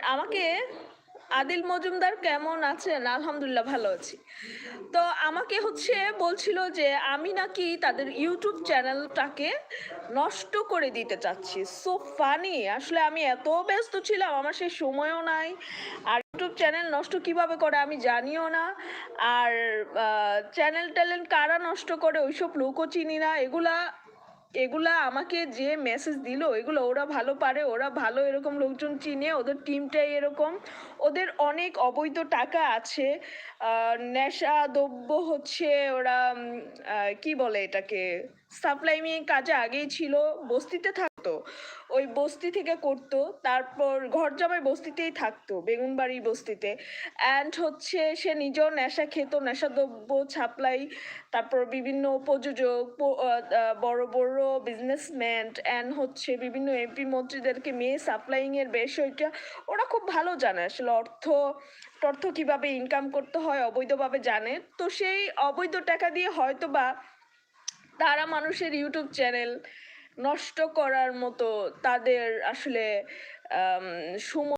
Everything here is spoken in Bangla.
আমাকে আদিল মজুমদার কেমন আছেন? আলহামদুলিল্লাহ ভালো আছি। তো আমাকে বলছিল যে আমি নাকি তাদের ইউটিউব চ্যানেলটাকে নষ্ট করে দিতে চাচ্ছি। So funny! আসলে আমি এত ব্যস্ত ছিলাম আমার সেই সময়ও নাই। আর ইউটিউব চ্যানেল নষ্ট কিভাবে করে আমি জানিও না। আর চ্যানেল-ট্যানেল কারা নষ্ট করে ওইসব লোকও চিনি না। এগুলা এগুলা আমাকে যে মেসেজ দিল এগুলো ওরা ভালো পারে, ওরা ভালো এরকম লোকজন চিনে, ওদের টিমটাই এরকম। ওদের অনেক অবৈধ টাকা আছে। নেশা দ্রব্য ওরা কি বলে এটাকে? সাপ্লাইমিং কাজে আগেই ছিল, বস্তিতে থাকতো। ওই বস্তি থেকে করতো। তারপর ঘর জামাই বস্তিতেই থাকতো, বেগুনবাড়ি বস্তিতে। অ্যান্ড সে নিজেও নেশা খেত, নেশাদ্রব্য সাপ্লাই, তারপর বিভিন্ন প্রযোজক, বড় বড় বিজনেসম্যান অ্যান্ড বিভিন্ন এমপি মন্ত্রীদেরকে মেয়ে সাপ্লাইং এর বিষয়টা ওরা খুব ভালো জানে। আসলে টর্থ কিভাবে ইনকাম করতে হয় অবৈধভাবে জানে। তো সেই অবৈধ টাকা দিয়ে হয়তোবা তারা মানুষের ইউটিউব চ্যানেল নষ্ট করার মতো তাদের আসলে সময়